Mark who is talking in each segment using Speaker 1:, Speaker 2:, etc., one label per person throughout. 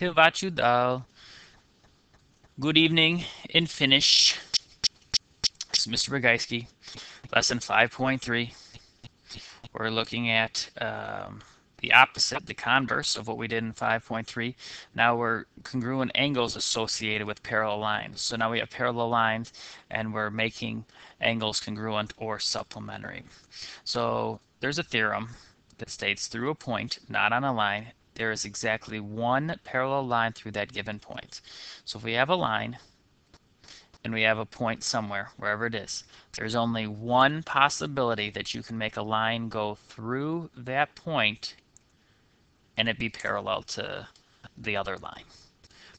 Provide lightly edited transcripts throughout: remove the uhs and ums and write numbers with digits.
Speaker 1: Hivachu dal. Good evening in Finnish. This is Mr. Bogajski, lesson 5.3. We're looking at the opposite, the converse of what we did in 5.3. Now we're congruent angles associated with parallel lines. So now we have parallel lines and we're making angles congruent or supplementary. So there's a theorem that states through a point, not on a line, there is exactly one parallel line through that given point. So if we have a line and we have a point somewhere, wherever it is, there's only one possibility that you can make a line go through that point and it be parallel to the other line,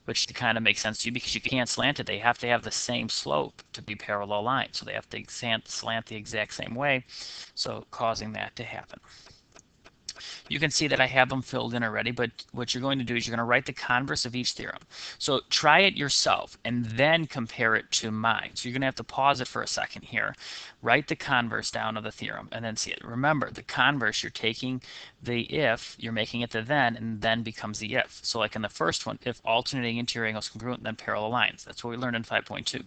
Speaker 1: which kind of makes sense to you because you can't slant it. They have to have the same slope to be parallel lines, so they have to slant the exact same way, so causing that to happen. You can see that I have them filled in already, but what you're going to do is you're going to write the converse of each theorem. So try it yourself and then compare it to mine. So you're going to have to pause it for a second here. Write the converse down of the theorem and then see it. Remember, the converse, you're taking the if, you're making it the then, and then becomes the if. So like in the first one, if alternating interior angles congruent, then parallel lines. That's what we learned in 5.2.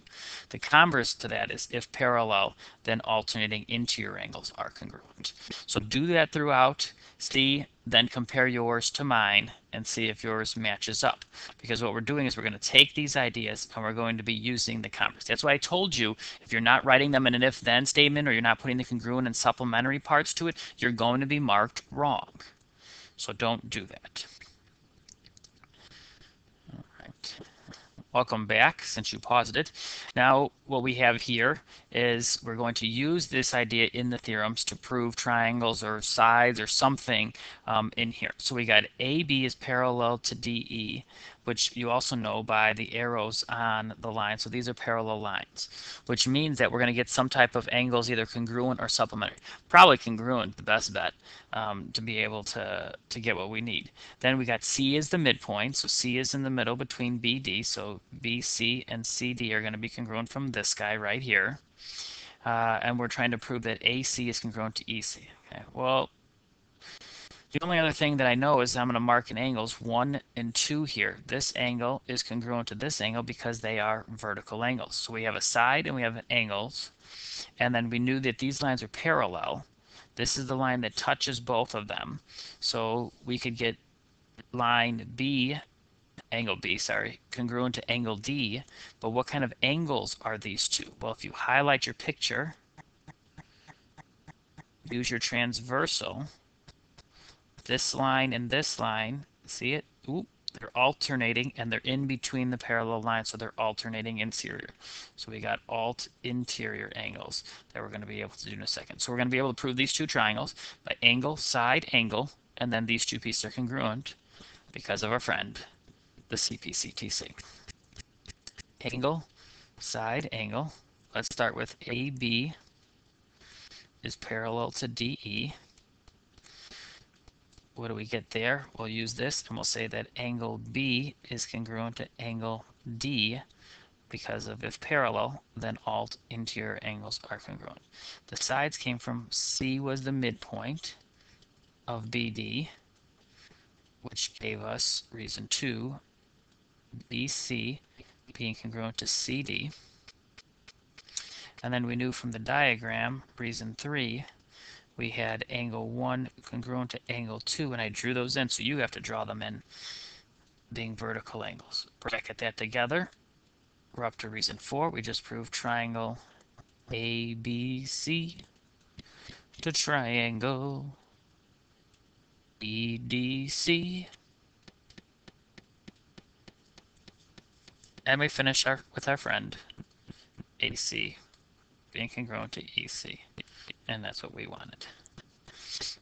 Speaker 1: The converse to that is if parallel, then alternating interior angles are congruent. So do that throughout. See, then compare yours to mine and see if yours matches up. Because what we're doing is we're going to take these ideas and we're going to be using the converse. That's why I told you if you're not writing them in an if-then statement or you're not putting the congruent and supplementary parts to it, you're going to be marked wrong. So don't do that. All right. Welcome back since you paused it. Now what we have here is we're going to use this idea in the theorems to prove triangles or sides or something in here. So we got AB is parallel to DE, which you also know by the arrows on the line. So these are parallel lines, which means that we're going to get some type of angles either congruent or supplementary. Probably congruent, the best bet, to be able to get what we need. Then we got C is the midpoint, so C is in the middle between BD, so BC and CD are going to be congruent from this guy right here. And we're trying to prove that AC is congruent to EC. Okay, well, the only other thing that I know is I'm going to mark in angles 1 and 2 here. This angle is congruent to this angle because they are vertical angles. So we have a side and we have angles. And then we knew that these lines are parallel. This is the line that touches both of them. So we could get line B, angle B, sorry, congruent to angle D. But what kind of angles are these two? Well, if you highlight your picture, use your transversal, this line and this line, see it? Oop, they're alternating and they're in between the parallel lines, so they're alternating interior. So we got alt interior angles that we're going to be able to do in a second. So we're going to be able to prove these two triangles by angle, side, angle, and then these two pieces are congruent because of our friend, the CPCTC. Angle, side, angle. Let's start with AB is parallel to DE. What do we get there? We'll use this and we'll say that angle B is congruent to angle D because of if parallel, then alt interior angles are congruent. The sides came from C was the midpoint of BD, which gave us reason 2, BC being congruent to CD. And then we knew from the diagram, reason 3, we had angle 1 congruent to angle 2, and I drew those in, so you have to draw them in being vertical angles. Bracket that together. We're up to reason 4. We just proved triangle ABC to triangle EDC. And we finish with our friend AC being congruent to EC. And that's what we wanted.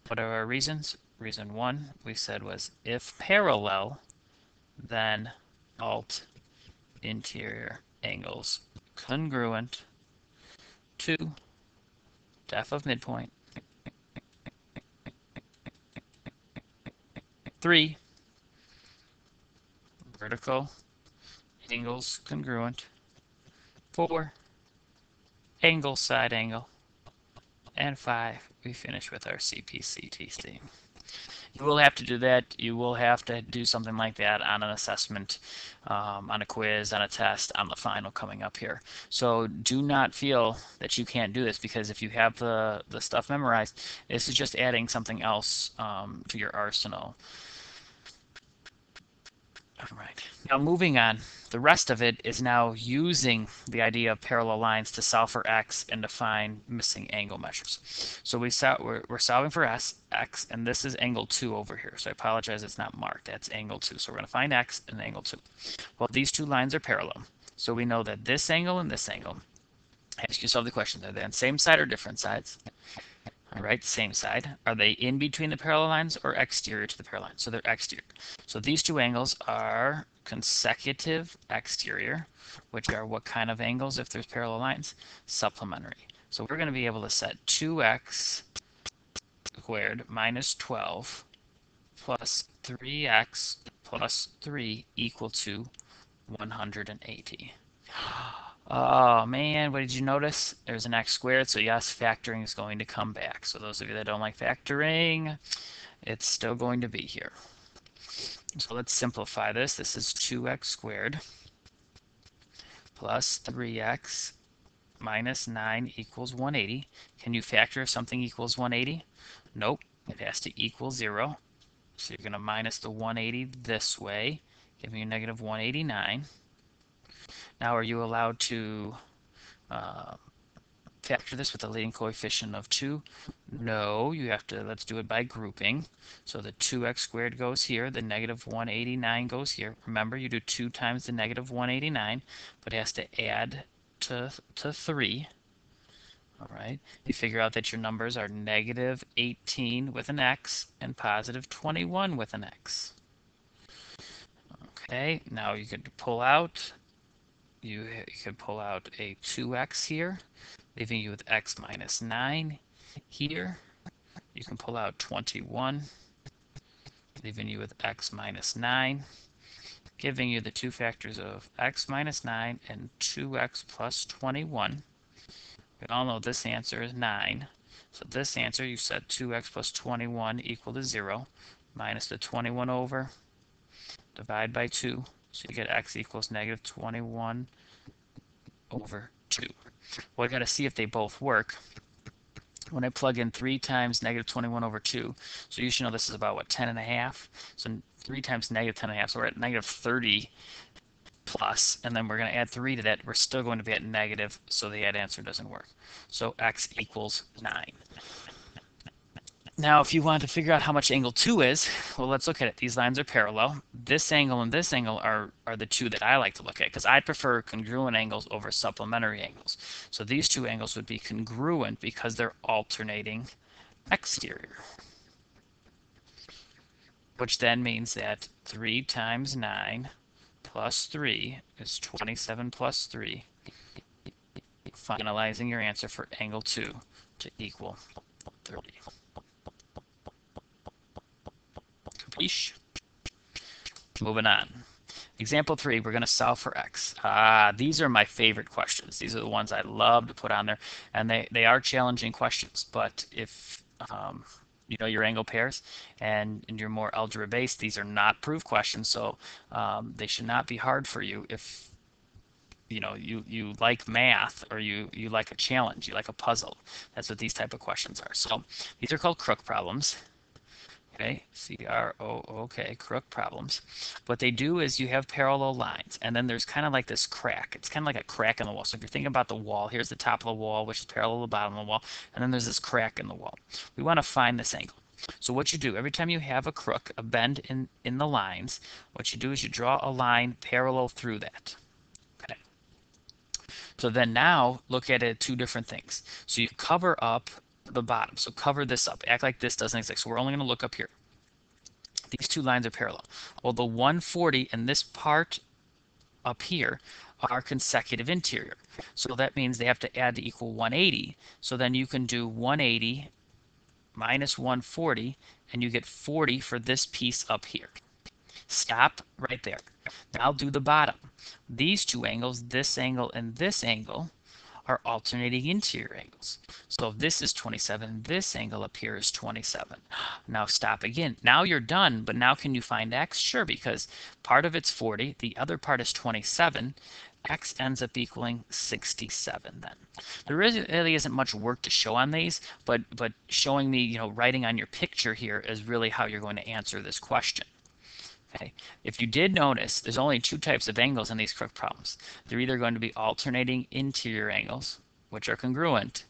Speaker 1: What are our reasons? Reason 1 we said was if parallel, then alt interior angles congruent to def of midpoint. 3, vertical angles congruent. 4, angle side angle. And 5, we finish with our CPCTC. You will have to do that. You will have to do something like that on an assessment, on a quiz, on a test, on the final coming up here. So do not feel that you can't do this, because if you have the stuff memorized, this is just adding something else to your arsenal. All right. Now moving on, the rest of it is now using the idea of parallel lines to solve for x and to find missing angle measures. So we're solving for x, and this is angle 2 over here. So I apologize, it's not marked. That's angle 2. So we're going to find x and angle 2. Well, these two lines are parallel. So we know that this angle and this angle. Ask yourself the question, are they on same side or different sides? All right, same side. Are they in between the parallel lines or exterior to the parallel lines? So they're exterior. So these two angles are consecutive exterior, which are what kind of angles if there's parallel lines? Supplementary. So we're going to be able to set 2x squared minus 12 plus 3x plus 3 equal to 180. Oh man, what did you notice? There's an x squared, so yes, factoring is going to come back. So those of you that don't like factoring, it's still going to be here. So let's simplify this. This is 2x squared plus 3x minus 9 equals 180. Can you factor if something equals 180? Nope, it has to equal 0. So you're going to minus the 180 this way, giving you negative 189. Now, are you allowed to factor this with a leading coefficient of 2? No, you have to, let's do it by grouping. So the 2x squared goes here, the negative 189 goes here. Remember, you do 2 times the negative 189, but it has to add to 3. All right, you figure out that your numbers are negative 18 with an x and positive 21 with an x. Okay, now you could pull out, you could pull out a 2x here, leaving you with x minus 9 here. You can pull out 21, leaving you with x minus 9, giving you the two factors of x minus 9 and 2x plus 21. We all know this answer is 9. So this answer, you set 2x plus 21 equal to 0, minus the 21 over, divide by 2. So you get x equals negative 21 over 2. Well, I got to see if they both work. When I plug in 3 times negative 21 over 2, so you should know this is about, what, 10 and a half? So 3 times negative 10 and a half, so we're at negative 30 plus, and then we're going to add 3 to that. We're still going to be at negative, so the add answer doesn't work. So x equals 9. Now, if you want to figure out how much angle 2 is, well, let's look at it. These lines are parallel. This angle and this angle are the two that I like to look at, because I prefer congruent angles over supplementary angles. So these two angles would be congruent because they're alternating exterior, which then means that 3 times 9 plus 3 is 27 plus 3, finalizing your answer for angle 2 to equal 30. Capiche? Moving on. Example 3, we're going to solve for x. These are my favorite questions. These are the ones I love to put on there, and they are challenging questions, but if you know your angle pairs and you're more algebra based, these are not proof questions, so they should not be hard for you if you know you like math, or you like a challenge, you like a puzzle. That's what these type of questions are. So these are called Crook problems. Okay, C-R-O-O-K, Crook problems. What they do is you have parallel lines, and then there's kind of like this crack. It's kind of like a crack in the wall. So if you're thinking about the wall, here's the top of the wall, which is parallel to the bottom of the wall, and then there's this crack in the wall. We want to find this angle. So what you do, every time you have a crook, a bend in the lines, what you do is you draw a line parallel through that. Okay. So then now look at it, two different things. So you cover up the bottom. So cover this up. Act like this doesn't exist. So we're only going to look up here. These two lines are parallel. Well, the 140 and this part up here are consecutive interior. So that means they have to add to equal 180. So then you can do 180 minus 140, and you get 40 for this piece up here. Stop right there. Now do the bottom. These two angles, this angle and this angle, are alternating interior angles. So if this is 27, this angle up here is 27. Now stop again. Now you're done, but now can you find x? Sure, because part of it's 40, the other part is 27. X ends up equaling 67 then. There really isn't much work to show on these, but showing me, writing on your picture here is really how you're going to answer this question. Okay. If you did notice, there's only two types of angles in these Crook problems. They're either going to be alternating interior angles, which are congruent,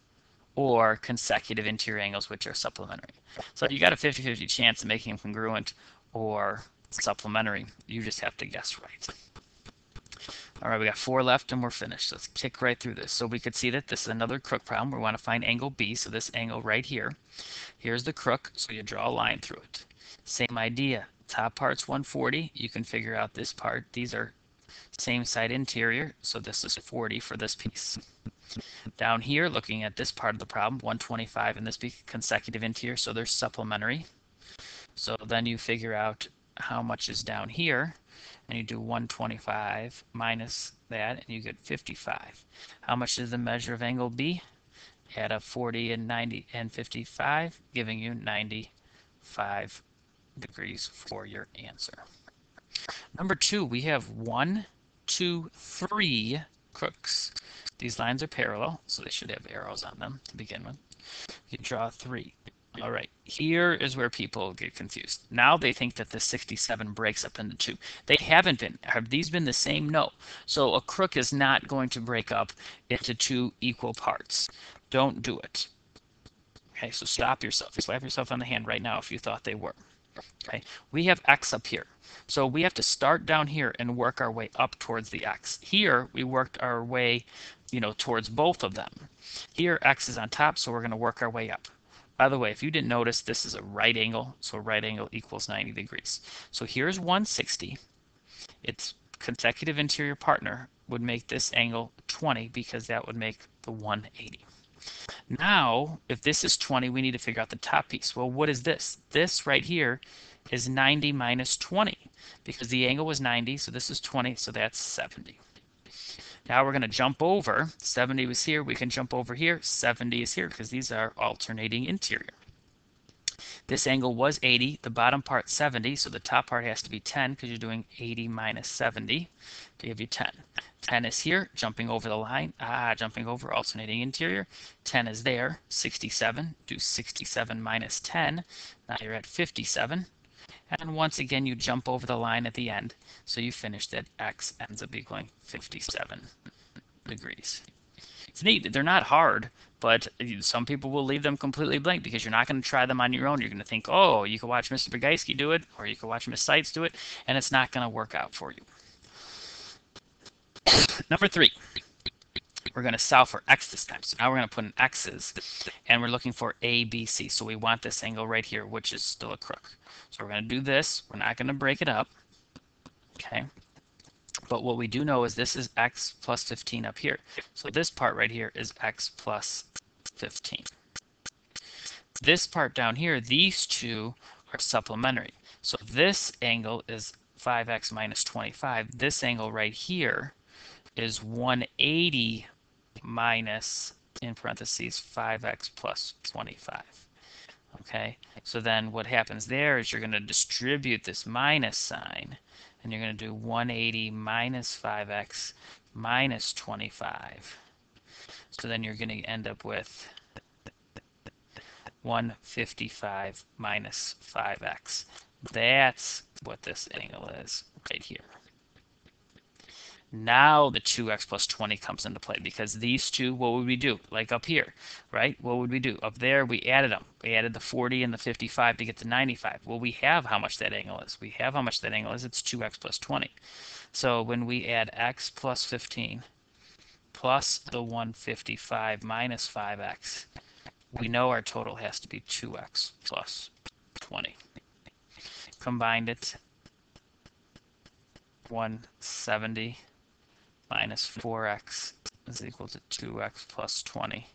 Speaker 1: or consecutive interior angles, which are supplementary. So you got a 50-50 chance of making them congruent or supplementary. You just have to guess right. All right, we got 4 left and we're finished. Let's kick right through this. So we could see that this is another Crook problem. We want to find angle B, so this angle right here. Here's the Crook, so you draw a line through it. Same idea. Top part's 140. You can figure out this part. These are same side interior, so this is 40 for this piece. Down here, looking at this part of the problem, 125 and this be consecutive interior, so they're supplementary. So then you figure out how much is down here, and you do 125 minus that, and you get 55. How much is the measure of angle B? Add up 40 and 90 and 55, giving you 95 degrees for your answer. Number 2, we have 1, 2, 3 crooks. These lines are parallel, so they should have arrows on them to begin with. You draw 3. All right, here is where people get confused. Now they think that the 67 breaks up into 2. They haven't been. Have these been the same? No. So a crook is not going to break up into 2 equal parts. Don't do it. Okay, so stop yourself. Slap yourself on the hand right now if you thought they were. Okay, we have x up here. So we have to start down here and work our way up towards the x. Here, we worked our way, towards both of them. Here, x is on top, so we're going to work our way up. By the way, if you didn't notice, this is a right angle, so right angle equals 90 degrees. So here's 160. Its consecutive interior partner would make this angle 20 because that would make the 180. Now, if this is 20, we need to figure out the top piece. Well, what is this? This right here is 90 minus 20 because the angle was 90, so this is 20, so that's 70. Now we're going to jump over. 70 was here. We can jump over here. 70 is here because these are alternating interior. This angle was 80. The bottom part 70, so the top part has to be 10 because you're doing 80 minus 70 to give you 10. 10 is here, jumping over the line. Jumping over, alternating interior. 10 is there. 67. Do 67 minus 10. Now you're at 57. And once again, you jump over the line at the end. So you finish that x ends up equaling 57 degrees. It's neat. They're not hard, but some people will leave them completely blank because you're not going to try them on your own. You're going to think, oh, you can watch Mr. Bogajski do it, or you can watch Ms. Seitz do it, and it's not going to work out for you. Number 3. We're going to solve for x this time. So now we're going to put in x's, and we're looking for a, b, c. So we want this angle right here, which is still a crook. So we're going to do this. We're not going to break it up. Okay. But what we do know is this is x plus 15 up here. So this part right here is x plus 15. This part down here, these two are supplementary. So this angle is 5x minus 25. This angle right here is 180 minus, in parentheses, 5x plus 25. Okay, so then what happens there is you're going to distribute this minus sign, and you're going to do 180 minus 5x minus 25. So then you're going to end up with 155 minus 5x. That's what this angle is right here. Now the 2x plus 20 comes into play because these two, what would we do? Like up here, right? What would we do? Up there, we added them. We added the 40 and the 55 to get to 95. Well, we have how much that angle is. We have how much that angle is. It's 2x plus 20. So when we add x plus 15 plus the 155 minus 5x, we know our total has to be 2x plus 20. Combined it, 170 minus 4x is equal to 2x plus 20.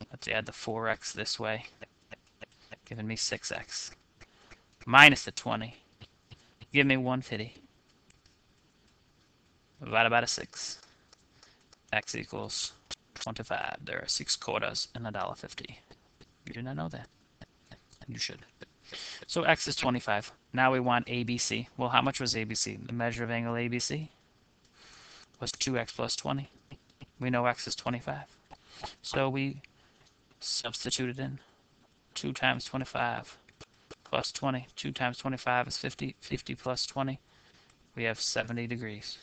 Speaker 1: Let's add the 4x this way, giving me 6x. Minus the 20, give me 150. Divided by 6. X equals 25. There are 6 quarters in $1.50. You did not know that. You should. So x is 25. Now we want ABC. Well, how much was ABC? The measure of angle ABC was 2x plus 20. We know x is 25. So we substitute it in. 2 times 25 plus 20. 2 times 25 is 50. 50 plus 20. We have 70 degrees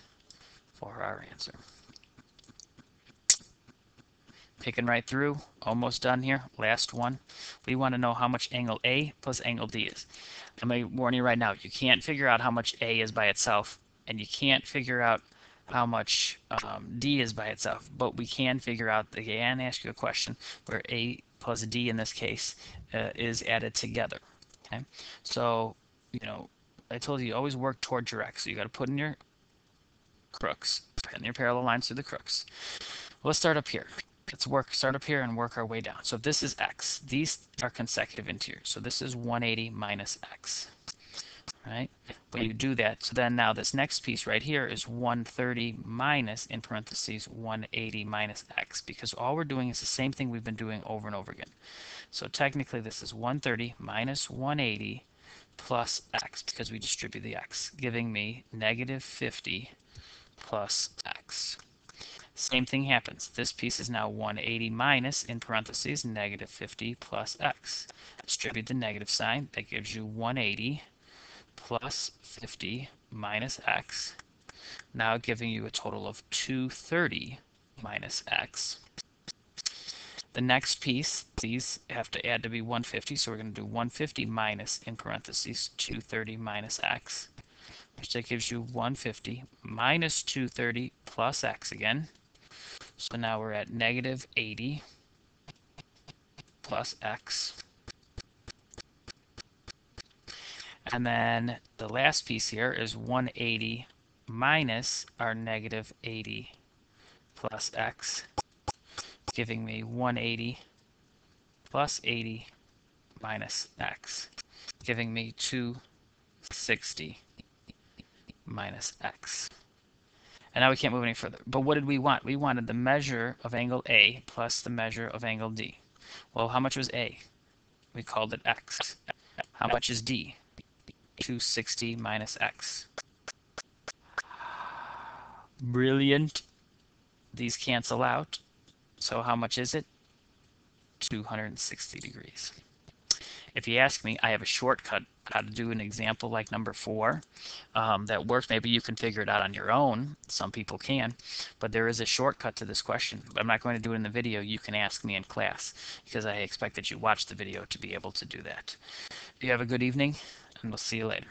Speaker 1: for our answer. Picking right through, almost done here. Last one. We want to know how much angle A plus angle D is. Let me warn you right now, you can't figure out how much A is by itself, and you can't figure out how much D is by itself, but we can figure out, they can ask you a question where A plus D in this case is added together. Okay, so, I told you always work toward your X. So you got to put in your crooks, and your parallel lines through the crooks. Let's start up here. Let's start up here and work our way down. So if this is x, these are consecutive interiors. So this is 180 minus x, right? When you do that, so then now this next piece right here is 130 minus, in parentheses, 180 minus x, because all we're doing is the same thing we've been doing over and over again. So technically this is 130 minus 180 plus x, because we distribute the x, giving me negative 50 plus x. Same thing happens. This piece is now 180 minus, in parentheses, negative 50 plus x. Distribute the negative sign. That gives you 180 plus 50 minus x. Now giving you a total of 230 minus x. The next piece, these have to add to be 150, so we're going to do 150 minus, in parentheses, 230 minus x, which that gives you 150 minus 230 plus x again. So now we're at negative 80 plus x. And then the last piece here is 180 minus our negative 80 plus x, giving me 180 plus 80 minus x, giving me 260 minus x. And now we can't move any further. But what did we want? We wanted the measure of angle A plus the measure of angle D. Well, how much was A? We called it x. How much is D? 260 minus x. Brilliant. These cancel out. So how much is it? 260 degrees. If you ask me, I have a shortcut how to do an example like number 4 that works. Maybe you can figure it out on your own. Some people can, but there is a shortcut to this question. I'm not going to do it in the video. You can ask me in class because I expect that you watch the video to be able to do that. You have a good evening, and we'll see you later.